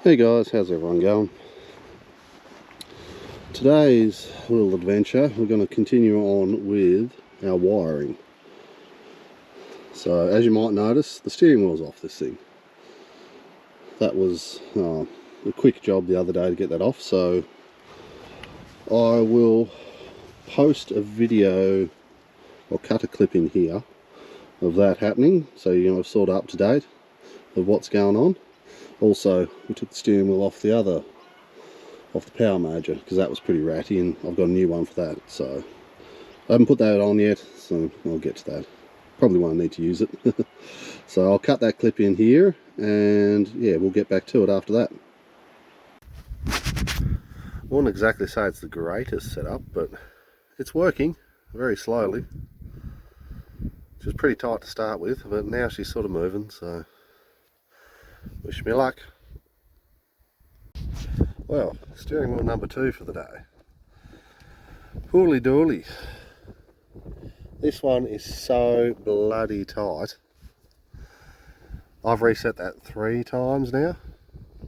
Hey guys, how's everyone going? Today's little adventure, we're going to continue on with our wiring. So as you might notice, the steering wheel's off this thing. That was a quick job the other day to get that off, so I will post a video or cut a clip in here of that happening, so you're sort of up to date of what's going on. Also, we took the steering wheel off the power major because that was pretty ratty, and I've got a new one for that, so I haven't put that on yet, so I'll get to that. Probably won't need to use it. So I'll cut that clip in here, and yeah, we'll get back to it after that. I wouldn't exactly say it's the greatest setup, but it's working very slowly. She was pretty tight to start with, but now she's sort of moving, so wish me luck. Well, steering wheel number 2 for the day. Hooly dooly. This one is so bloody tight. I've reset that 3 times now.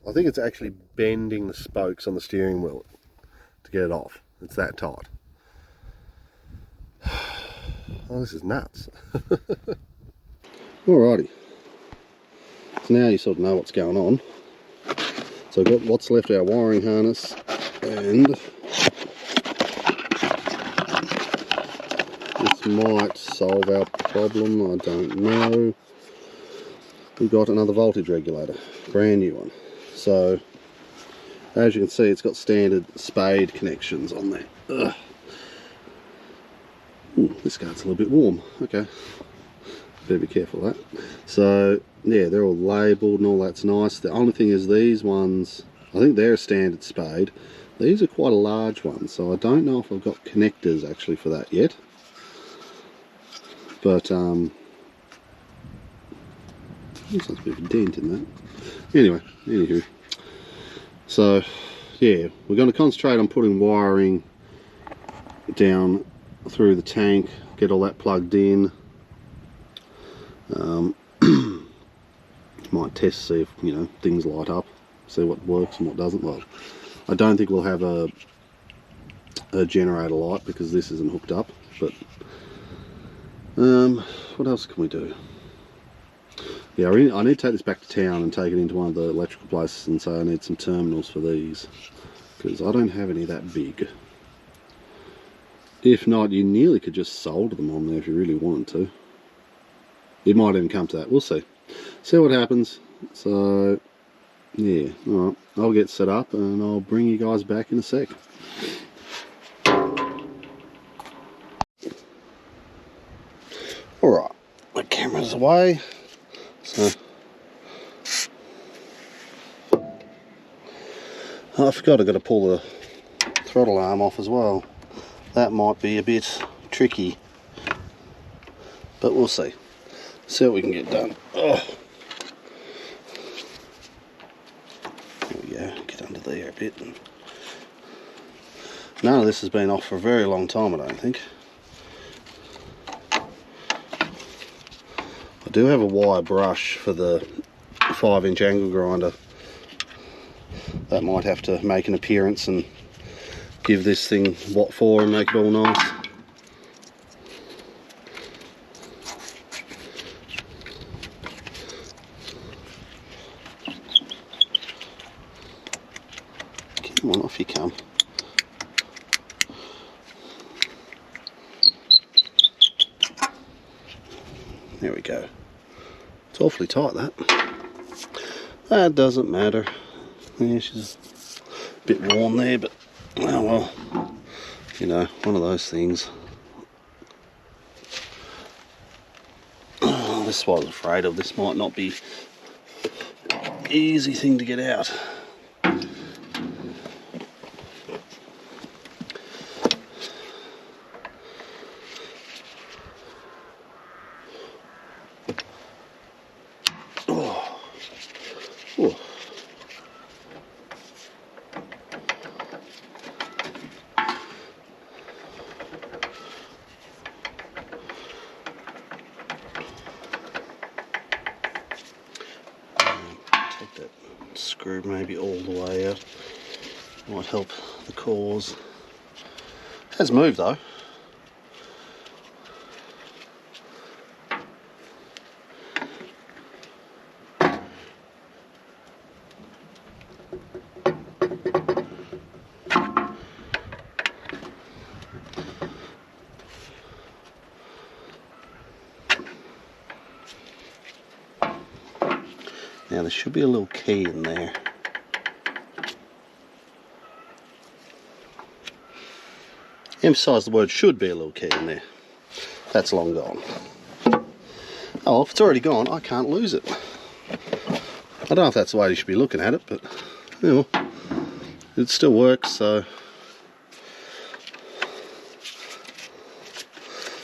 I think it's actually bending the spokes on the steering wheel to get it off. It's that tight. Oh, this is nuts. Alrighty. So now you sort of know what's going on. So I've got what's left of our wiring harness, and this might solve our problem, I don't know. We've got another voltage regulator, brand new one. So as you can see, it's got standard spade connections on there. Ugh. Ooh, this guard's a little bit warm. Okay, better be careful of that. So yeah, they're all labelled and all that's nice. The only thing is these ones, I think they're a standard spade. These are quite a large one, so I don't know if I've got connectors actually for that yet. But looks like a bit of a dent in that. Anyway, anywho. So yeah, we're going to concentrate on putting wiring down through the tank, get all that plugged in. Might test, see if things light up, see what works and what doesn't. Well, I don't think we'll have a generator light because this isn't hooked up, but what else can we do? Yeah, I need to take this back to town and take it into one of the electrical places and say I need some terminals for these, because I don't have any that big. If not, you nearly could just solder them on there if you really wanted to. It might even come to that, we'll see. See what happens. So yeah, alright, I'll get set up and I'll bring you guys back in a sec. Alright, the camera's away. So I forgot I've got to pull the throttle arm off as well. That might be a bit tricky, but we'll see. See what we can get done. Oh. There we go, get under there a bit. None of this has been off for a very long time, I don't think. I do have a wire brush for the 5-inch angle grinder. That might have to make an appearance and give this thing what for and make it all nice. Come on, off you come. There we go. It's awfully tight, that. That doesn't matter. Yeah, she's a bit warm there, but oh well. One of those things. Oh, this is what I was afraid of. This might not be an easy thing to get out. Oh. Oh. that screw maybe all the way out. Might help the cause. Has moved though. Now there should be a little key in there. Emphasise the word should be a little key in there. That's long gone. Oh, if it's already gone, I can't lose it. I don't know if that's the way you should be looking at it, but you know, it still works, so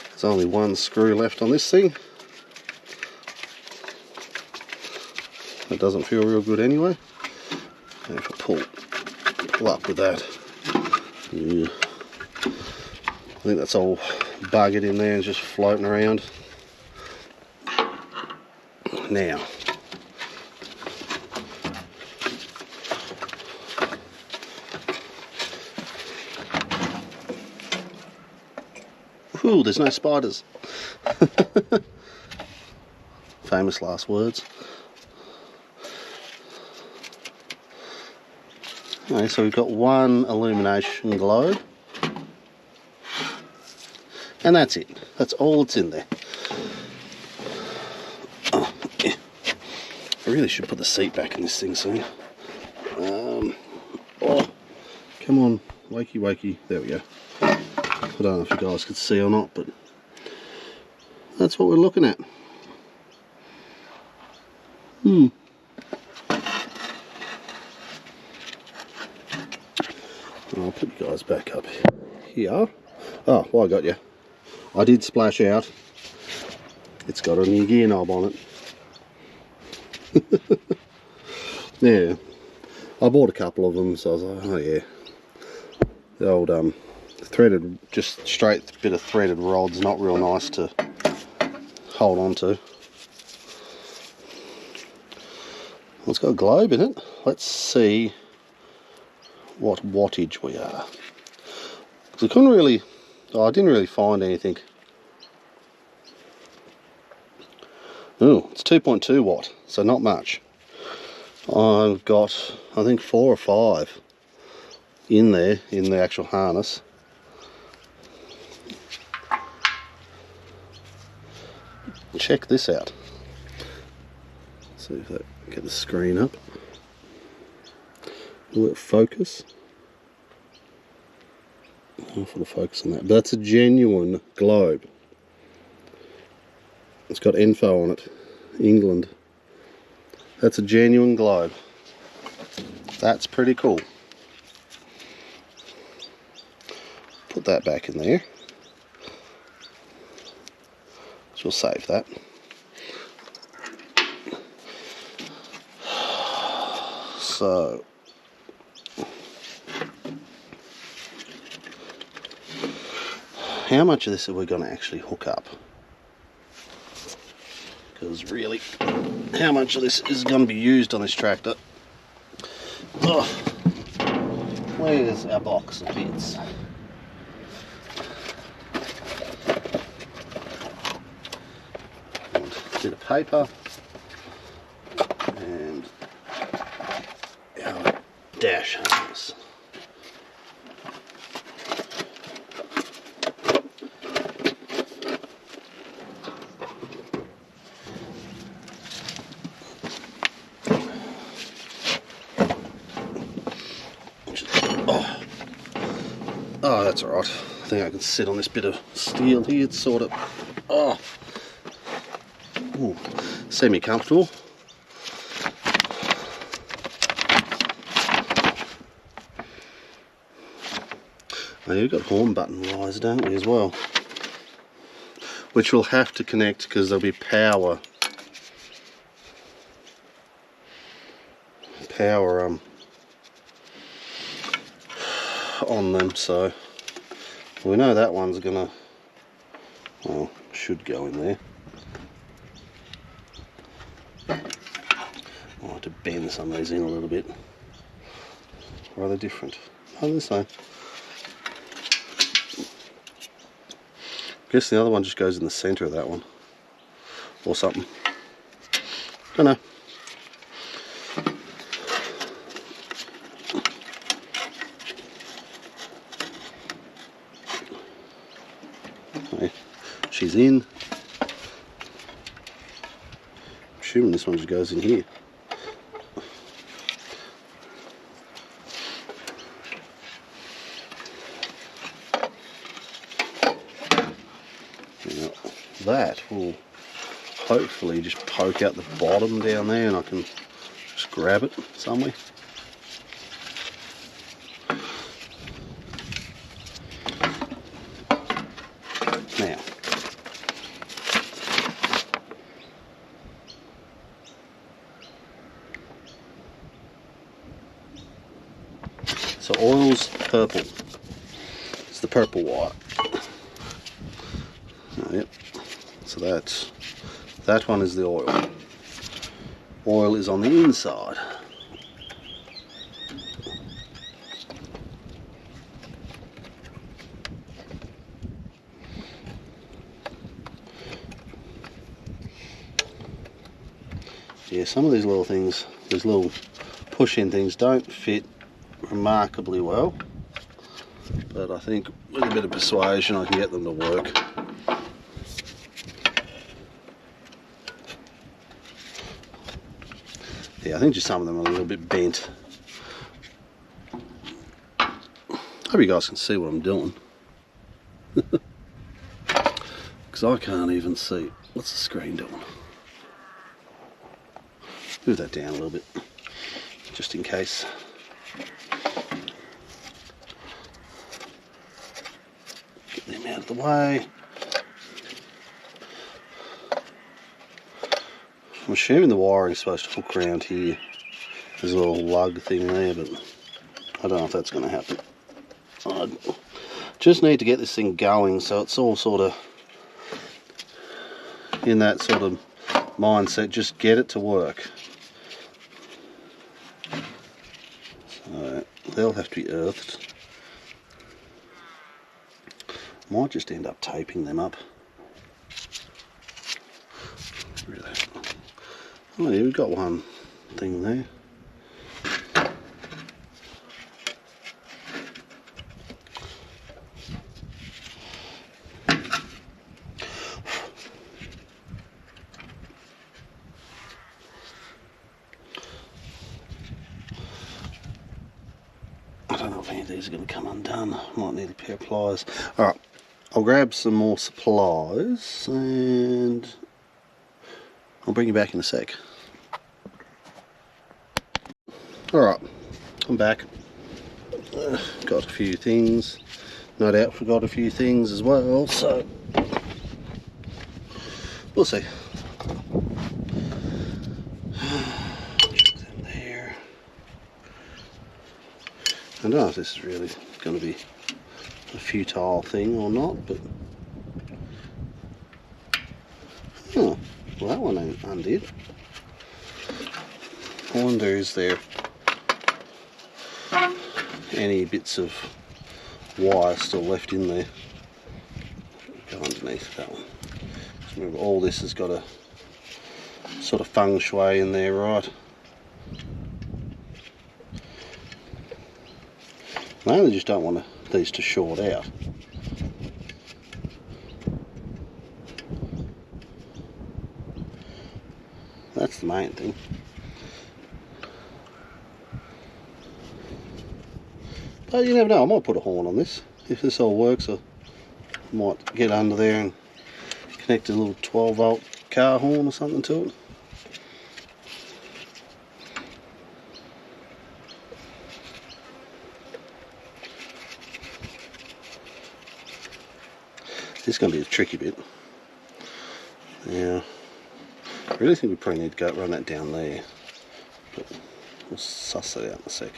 there's only one screw left on this thing. It doesn't feel real good anyway. And if I pull up with that, yeah, I think that's all buggered in there and just floating around. Now, ooh, there's no spiders. Famous last words. Okay, so we've got one illumination globe, and that's it. That's all that's in there. Oh, yeah. I really should put the seat back in this thing soon. Oh, come on, wakey wakey. There we go. I don't know if you guys could see or not, but that's what we're looking at. I'll put you guys back up here. Oh, well, I got you. I did splash out. It's got a new gear knob on it. Yeah, I bought a couple of them, so I was like, oh yeah. The old threaded, just straight bit of threaded rod's not real nice to hold on to. Well, it's got a globe in it. Let's see what wattage we are. Because I couldn't really, I didn't really find anything. Oh, it's 2.2 watt, so not much. I've got, I think 4 or 5 in there, in the actual harness. Check this out. Let's see if that, get the screen up. Will it focus? I'll put a focus on that. But that's a genuine globe. It's got info on it. England. That's a genuine globe. That's pretty cool. Put that back in there. So we'll save that. So how much of this are we going to actually hook up? Because really, how much of this is going to be used on this tractor? Oh, where's our box of bits? And a bit of paper and our dash harness. Oh, that's alright. I think I can sit on this bit of steel here. It's sort of, semi-comfortable. Oh, you've got horn button wires, don't we, as well? Which we'll have to connect because there'll be power on them, so we know that one's gonna, well, should go in there. I'll have to bend blend some of these in a little bit. Or are they different? Oh, they're the same. I guess the other one just goes in the centre of that one. Or something. Don't know. Okay. She's in. I'm assuming this one just goes in here. Now, that will hopefully just poke out the bottom down there and I can just grab it somewhere. Now, so oil's purple. It's the purple wire. Oh, yep. So that one is the oil. Oil is on the inside. Yeah, some of these little things, these little push-in things don't fit remarkably well, but I think with a bit of persuasion I can get them to work. Yeah, I think just some of them are a little bit bent. Hope you guys can see what I'm doing. Because I can't even see. What's the screen doing? Move that down a little bit, just in case. Get them out of the way. I'm assuming the wiring is supposed to hook around here. There's a little lug thing there, but I don't know if that's going to happen. I just need to get this thing going so it's all sort of in that sort of mindset, just get it to work. So they'll have to be earthed. Might just end up taping them up. Really. Oh yeah, we've got one thing there. I don't know if any of these are going to come undone. Might need a pair of pliers. Alright, I'll grab some more supplies and I'll bring you back in a sec. Alright, I'm back. Got a few things. No doubt forgot a few things as well, so we'll see. There. I don't know if this is really going to be a futile thing or not, but oh, well, that one undid. I wonder, is there any bits of wire still left in there? Go underneath that one. Just remember, all this has got a sort of feng shui in there, right? I only just don't want these to short out. That's the main thing. But you never know, I might put a horn on this. If this all works, I might get under there and connect a little 12-volt car horn or something to it. This is going to be a tricky bit. Yeah, I really think we probably need to go run that down there, but we'll suss that out in a sec.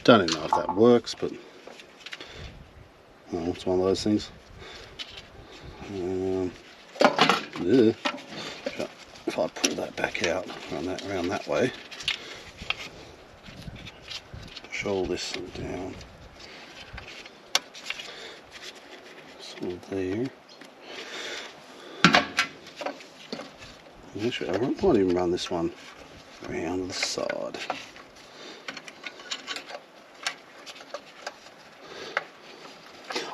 Don't even know if that works, but oh, it's one of those things. Yeah. If I pull that back out, run that around that way, push all this down, so there. Actually, I might even run this one around the side.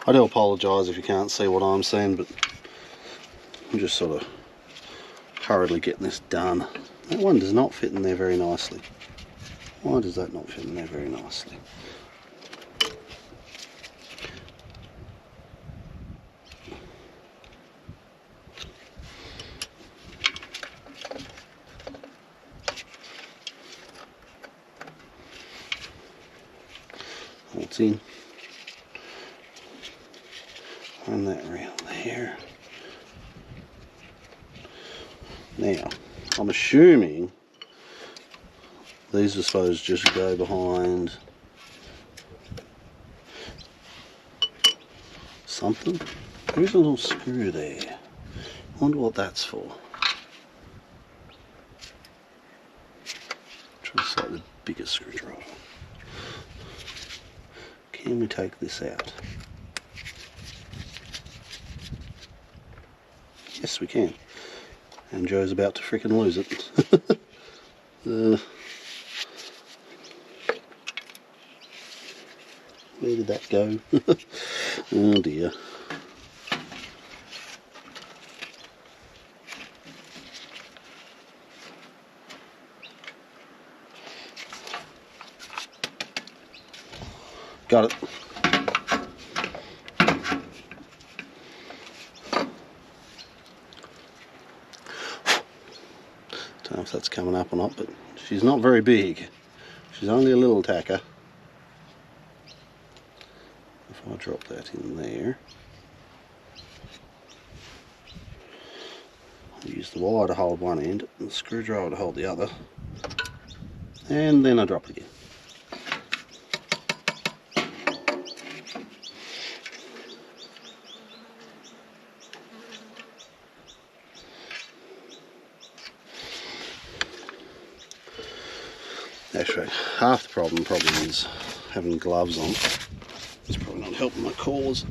I do apologise if you can't see what I'm seeing, but I'm just sort of hurriedly getting this done. That one does not fit in there very nicely. Why does that not fit in there very nicely? What's in? Run that around there. Now, I'm assuming these are supposed to just go behind something. There's a little screw there. I wonder what that's for. Try a slightly bigger screwdriver. Can we take this out? Yes, we can. And Joe's about to frickin' lose it. Where did that go? Oh dear. Got it. Don't know if that's coming up or not, but she's not very big. She's only a little tacker. If I drop that in there, I use the wire to hold one end and the screwdriver to hold the other, and then I drop it again. Actually, half the problem probably is having gloves on. It's probably not helping my cause.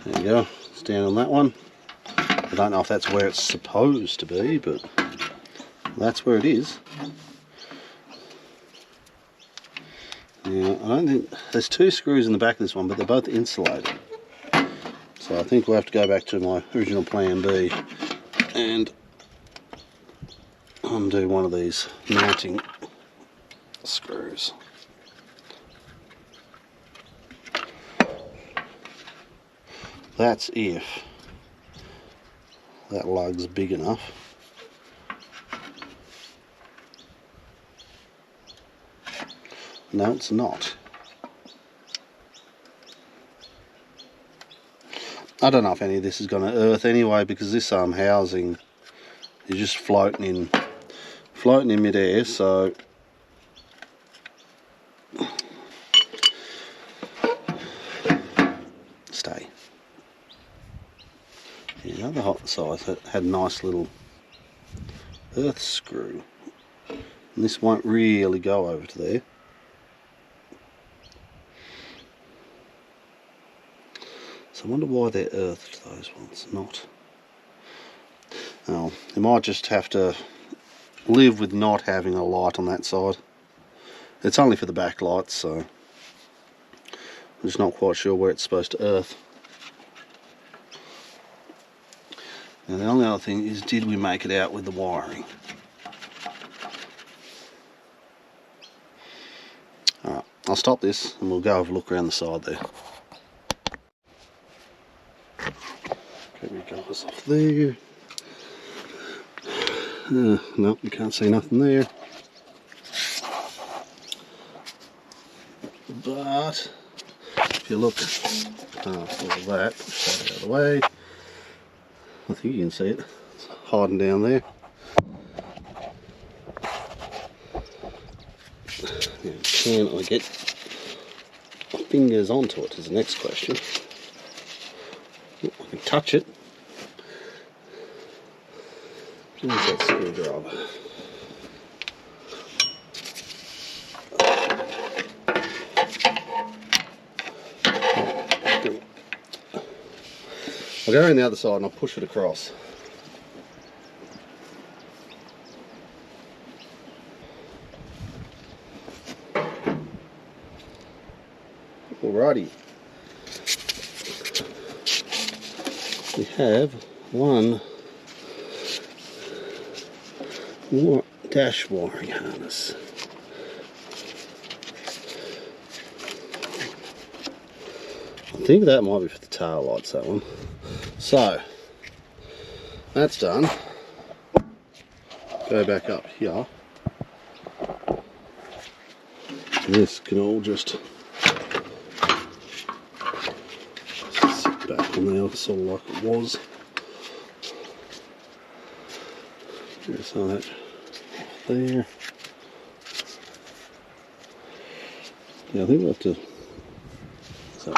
There you go, stand on that one. I don't know if that's where it's supposed to be, but that's where it is. Now, I don't think, there's two screws in the back of this one, but they're both insulated. So I think we'll have to go back to my original plan B and undo one of these mounting screws. That's if that lug's big enough. No, it's not. I don't know if any of this is going to earth anyway, because this housing is just floating in midair, so stay. The other hot side had a nice little earth screw, and this won't really go over to there. So I wonder why they're earthed, those ones, not. Oh, you might just have to live with not having a light on that side. It's only for the backlights, so I'm just not quite sure where it's supposed to earth. Now the only other thing is, did we make it out with the wiring? I'll stop this and we'll go have a look around the side there. Okay, we got this off there. No, you can't see nothing there. But if you look past all that, push that out of the way. I think you can see it. It's hiding down there. Now, can I get my fingers onto it is the next question. I can touch it. Where's that screwdriver? I'll go around the other side and I'll push it across. Alrighty. We have one more dash wiring harness. I think that might be for the tail lights, that one. So, that's done. Go back up here. And this can all just sit back on there, sort of like it was. There's that there. Yeah, I think we'll have to. So,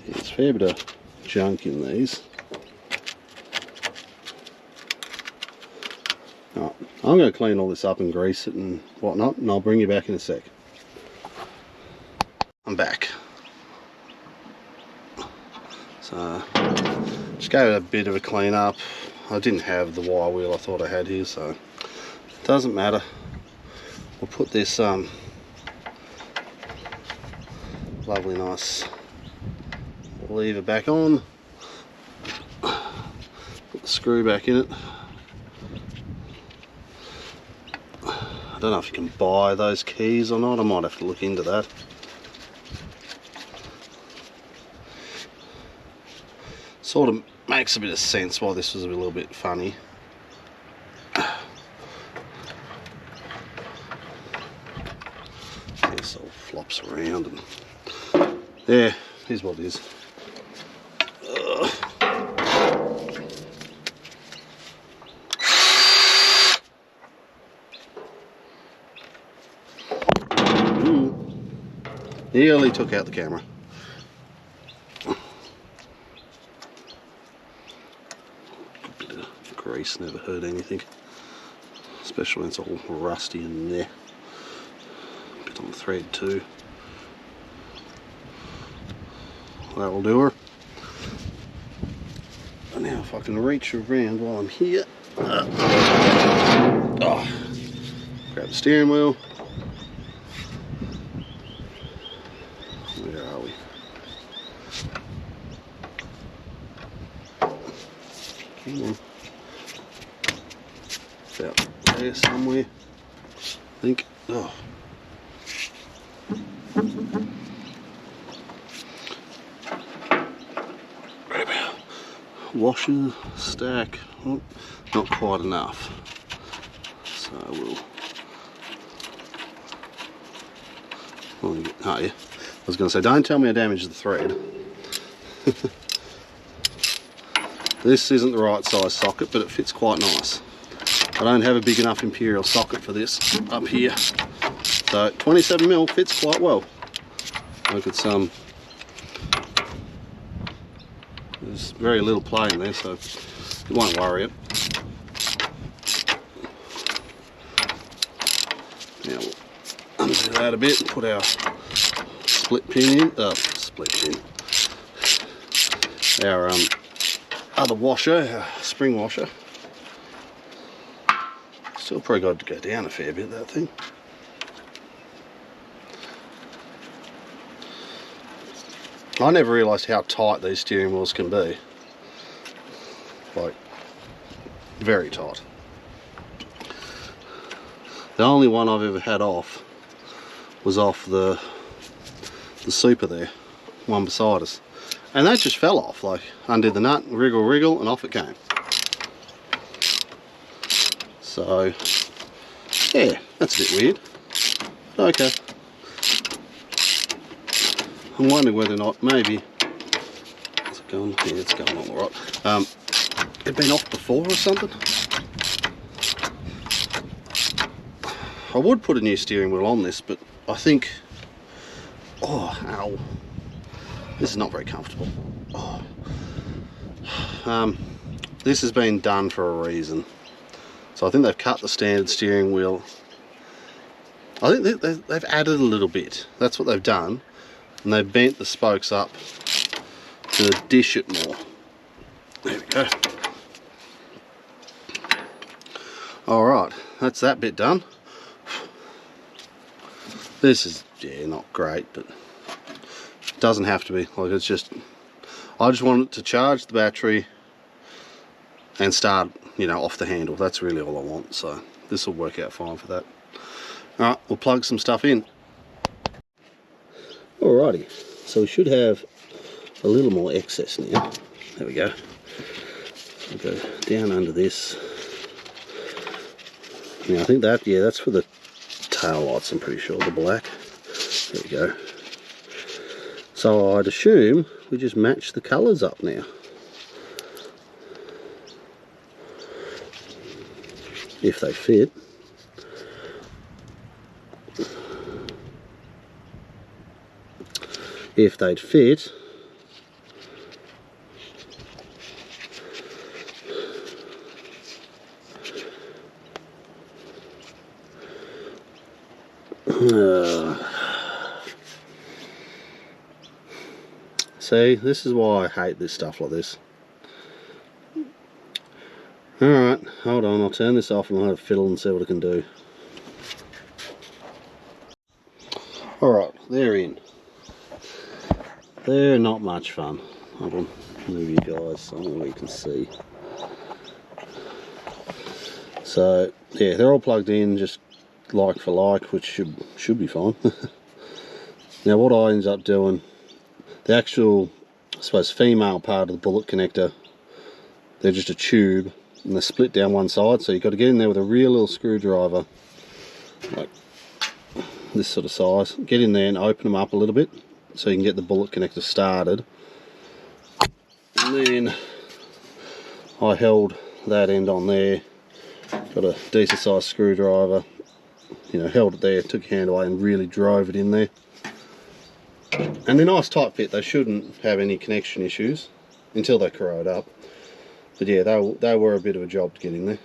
there's a fair bit of junk in these. Right, I'm going to clean all this up and grease it and whatnot, and I'll bring you back in a sec. I'm back. So, just gave it a bit of a clean up. I didn't have the wire wheel I thought I had here, so it doesn't matter. We'll put this lovely nice lever back on, put the screw back in it. I don't know if you can buy those keys or not, I might have to look into that. Sort of makes a bit of sense why this was a little bit funny. This all flops around and yeah, here's what it is. Nearly took out the camera. A bit of grease never hurt anything, especially when it's all rusty in there. A bit on the thread too. That'll do her. And now if I can reach around while I'm here. Grab the steering wheel. Where are we? Come on. About there somewhere, I think. Oh. Grab our washer stack. Oh, not quite enough. So we'll. Oh yeah. I was going to say, don't tell me I damaged the thread. This isn't the right size socket, but it fits quite nice. I don't have a big enough imperial socket for this up here. So 27mm fits quite well. Look, it's there's very little play in there, so it won't worry it. Now we'll undo that a bit and put our split pin in, our other washer, our spring washer. Still probably got to go down a fair bit, that thing. I never realised how tight these steering wheels can be. Like, very tight. The only one I've ever had off was off the super there, one beside us, and that just fell off. Like, undid the nut, wriggle, and off it came. So yeah, that's a bit weird. Okay, I'm wondering whether or not maybe, is it going? Yeah, it's going on all right. It'd been off before or something. I would put a new steering wheel on this, but I think, oh, ow, this is not very comfortable. Oh. This has been done for a reason. So I think they've cut the standard steering wheel. I think they've added a little bit. That's what they've done. And they've bent the spokes up to dish it more. There we go. Alright, that's that bit done. This is, yeah, not great, but it doesn't have to be. Like, it's just, I just want it to charge the battery and start, you know, off the handle. That's really all I want, so this will work out fine for that. Alright, we'll plug some stuff in. Alrighty, so we should have a little more excess now. There we go. I'll go down under this. Now I think that, yeah, that's for the tail lights, I'm pretty sure, the black. There we go. So I'd assume we just match the colours up now. If they fit. If they'd fit. See, this is why I hate this stuff like this. Alright, hold on, I'll turn this off and I'll have a fiddle and see what I can do. Alright, they're in. They're not much fun. Hold on, move you guys somewhere where you can see. So, yeah, they're all plugged in, just like for like, which should be fine. Now what I ended up doing, the actual, I suppose, female part of the bullet connector, they're just a tube and they're split down one side, so you've got to get in there with a real little screwdriver, like this sort of size. Get in there and open them up a little bit so you can get the bullet connector started. And then I held that end on there, got a decent sized screwdriver, you know, held it there, took your hand away and really drove it in there. And they're nice tight fit, they shouldn't have any connection issues until they corrode up. But yeah, they were a bit of a job to get in there.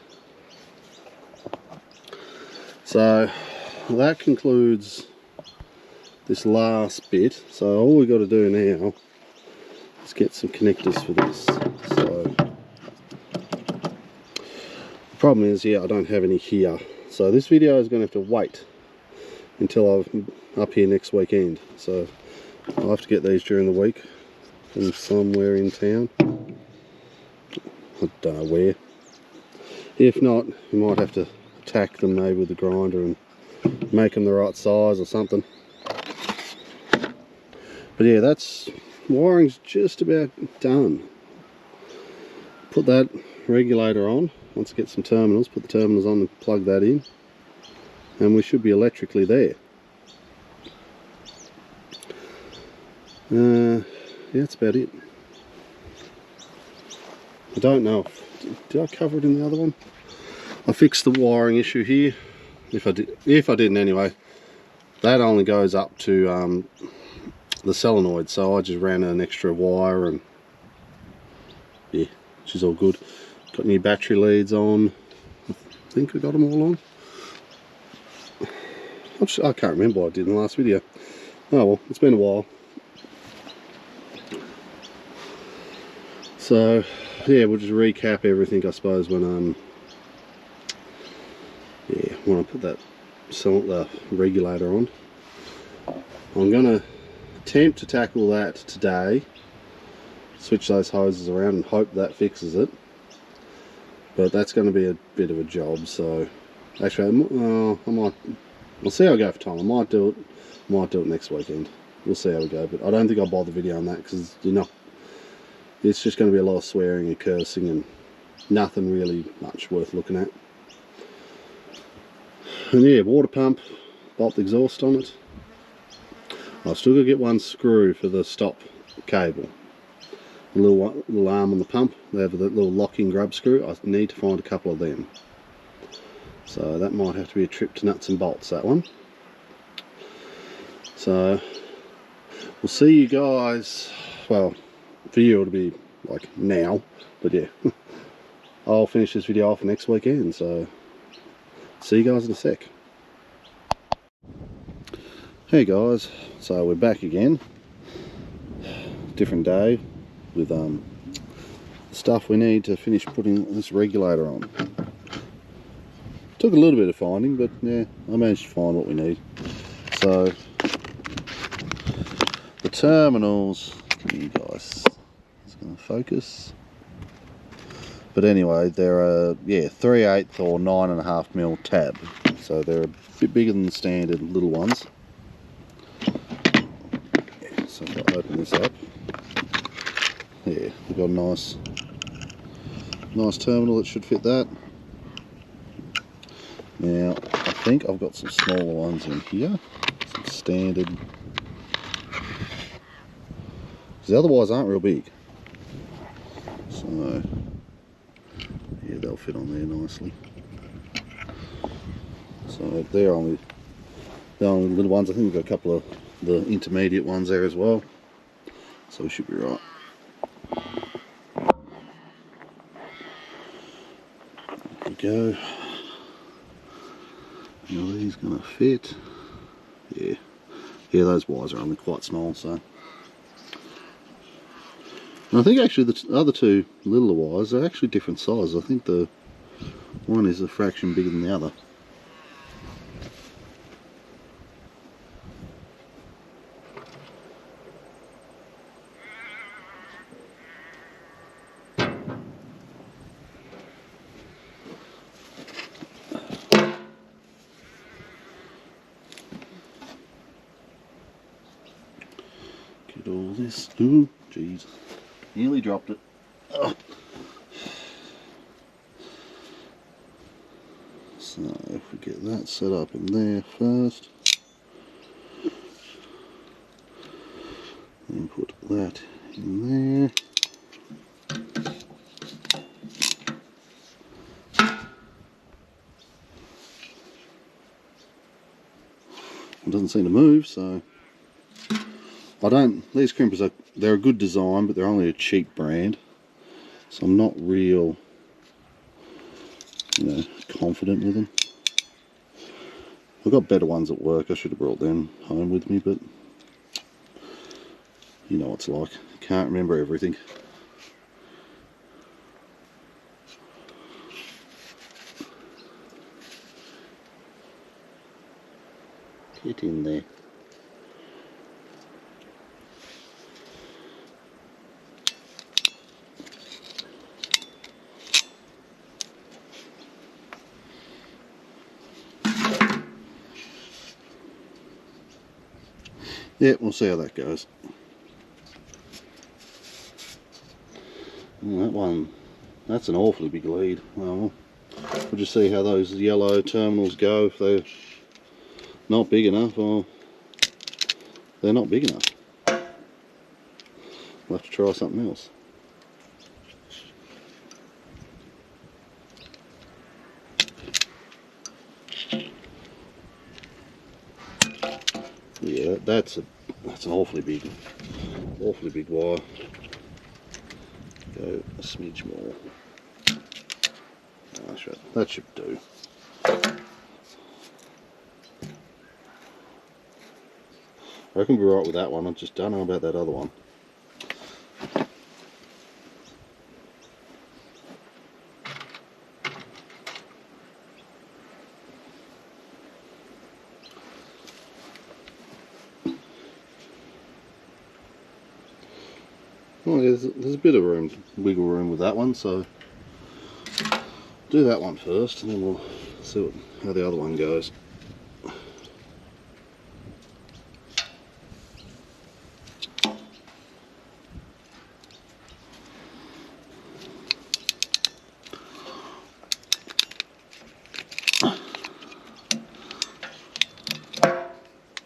So that concludes this last bit. So all we've got to do now is get some connectors for this. So the problem is, yeah, I don't have any here. So this video is going to have to wait until I'm up here next weekend. So I'll have to get these during the week from somewhere in town. I don't know where. If not, you might have to attack them maybe with the grinder and make them the right size or something. But yeah, that's, wiring's just about done. Put that regulator on. Once I get some terminals, put the terminals on and plug that in, and we should be electrically there. Yeah, that's about it. I don't know, did I cover it in the other one? I fixed the wiring issue here, if I didn't anyway. That only goes up to the solenoid, so I just ran an extra wire and yeah, which is all good. Got new battery leads on. I think I got them all on. I can't remember what I did in the last video. Oh well, it's been a while. So yeah, we'll just recap everything, I suppose, when I put that the regulator on. I'm gonna attempt to tackle that today, switch those hoses around and hope that fixes it, but that's going to be a bit of a job, so Actually, I'll see how I go for time. I might do it next weekend. We'll see how we go, but I don't think I'll bother videoing that because it's just going to be a lot of swearing and cursing and nothing really much worth looking at. And yeah, water pump, bolt the exhaust on it. I've still got to get one screw for the stop cable. A little arm on the pump, they have a little locking grub screw. I need to find a couple of them. So that might have to be a trip to nuts and bolts, that one. So we'll see you guys, well, for you it'll be like now, but yeah, I'll finish this video off next weekend, so see you guys in a sec. Hey guys, so we're back again, different day with stuff we need to finish putting this regulator on. Took a little bit of finding, but yeah, I managed to find what we need. So the terminals, you guys, it's going to focus. But anyway, they're a 3/8 or 9.5mm tab, so they're a bit bigger than the standard little ones. So if I open this up, yeah, we've got a nice terminal that should fit that. Now I think I've got some smaller ones in here, some standard, because the other ones aren't real big. So yeah, they'll fit on there nicely. So they're only the only little ones. I think we've got a couple of the intermediate ones there as well, so we should be right. There we go. Now these gonna fit. Yeah, those wires are only quite small, so. And I think actually the other two littler wires are actually different sizes. I think the one is a fraction bigger than the other. Get all this. Ooh, jeez. Nearly dropped it. Oh. So if we get that set up in there first, then put that in there. It doesn't seem to move, so these crimpers they're a good design, but they're only a cheap brand, so I'm not real, confident with them. I've got better ones at work. I should have brought them home with me, but you know what it's like. You can't remember everything. Get in there. Yeah, we'll see how that goes. Well, that's an awfully big lead. Well, we'll just see how those yellow terminals go. If they're not big enough, or they're not big enough. We'll have to try something else. Yeah, that's an awfully big wire. Go a smidge more. That should do. I reckon we're right with that one. I just don't know about that other one. Well, there's a bit of wiggle room with that one, so do that one first, and then we'll See how the other one goes.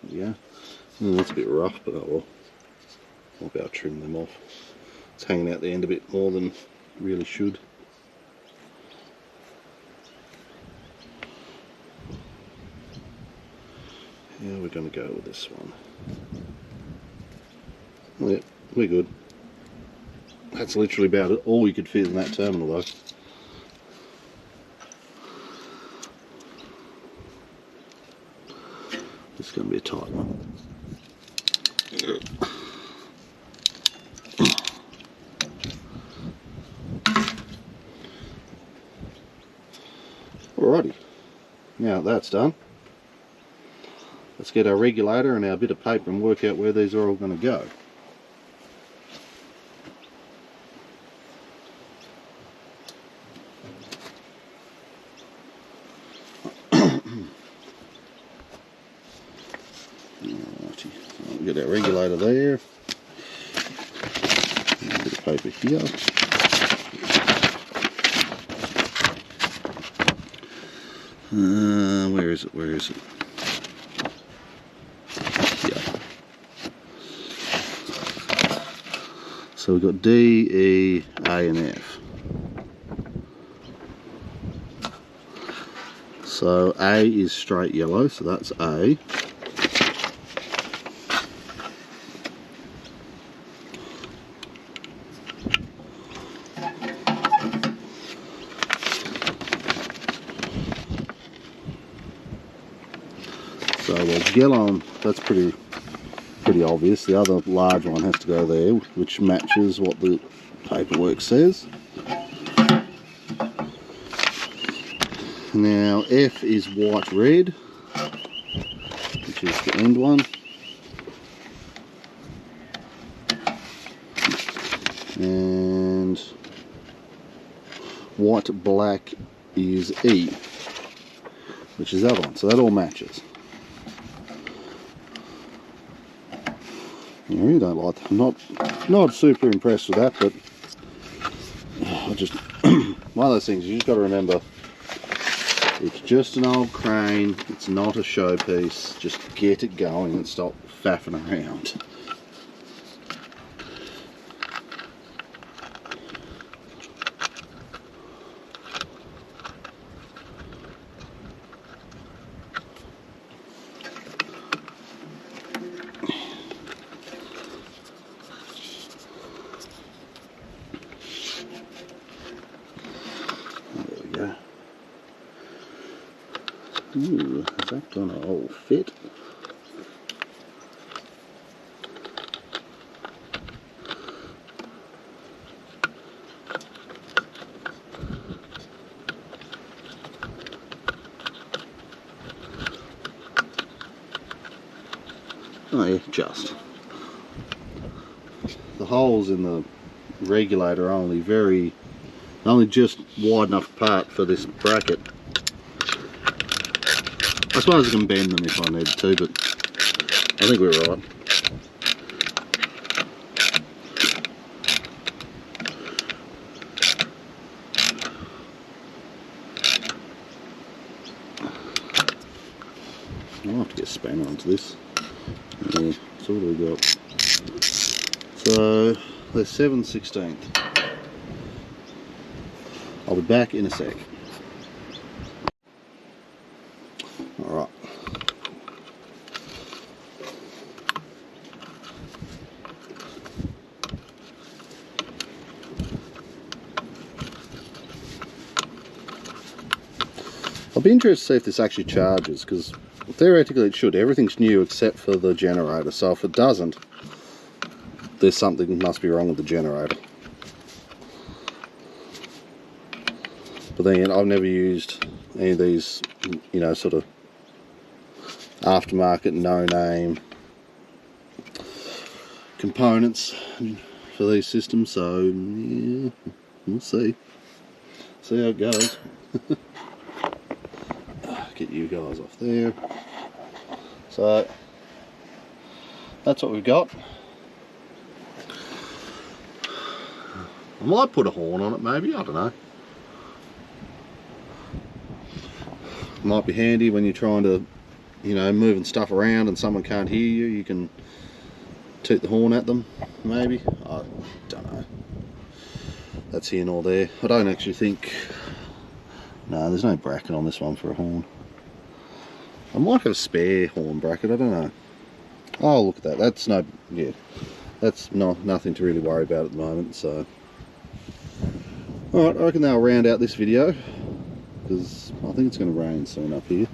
Yeah, that's a bit rough, but oh well. I'll be able to trim them off. It's hanging out the end a bit more than it really should. Yeah, we're going to go with this one. Yeah, we're good. That's literally about it. All you could fit in that terminal though. This is going to be a tight one. Alrighty, now that's done, let's get our regulator and our bit of paper and work out where these are all going to go. Alrighty, so we'll get our regulator there, and a bit of paper here. Where is it? Where is it? Yeah. So we've got D, E, A and F. So A is straight yellow, so that's A. So we'll get on, that's pretty obvious. The other large one has to go there, which matches what the paperwork says. Now F is white red, which is the end one. And white black is E, which is the other one. So that all matches. I really don't like that. I'm not super impressed with that, but I just one of those things you just got to remember. It's just an old crane. It's not a showpiece. Just get it going and stop faffing around. Ooh, is that gonna all fit? Oh yeah, just. The holes in the regulator are only just wide enough apart for this bracket. I suppose I can bend them if I need to, but I think we're right. I'll have to get a spanner onto this. Yeah, so what do we got? So they're 7/16. I'll be back in a sec. Alright. I'll be interested to see if this actually charges, because theoretically it should. Everything's new except for the generator, so if it doesn't, there's something must be wrong with the generator. But then again, I've never used any of these, you know, sort of aftermarket, no-name components for these systems, so yeah, we'll see how it goes. get you guys off there. So that's what we've got. I might put a horn on it maybe, I don't know. Might be handy when you're trying to, you know, moving stuff around and someone can't hear you, you can toot the horn at them, maybe. I don't know. That's here nor there. I don't actually think... No, there's no bracket on this one for a horn. I might have a spare horn bracket, I don't know. Oh, look at that. That's no... Yeah. That's nothing to really worry about at the moment, so... Alright, I reckon they'll round out this video, because I think it's going to rain soon up here.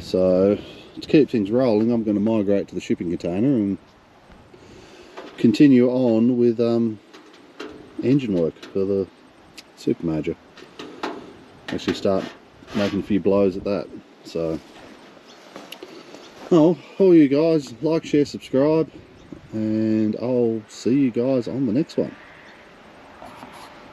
So, to keep things rolling, I'm going to migrate to the shipping container and continue on with engine work for the super major. Actually start making a few blows at that. So, well, all you guys, like, share, subscribe, and I'll see you guys on the next one.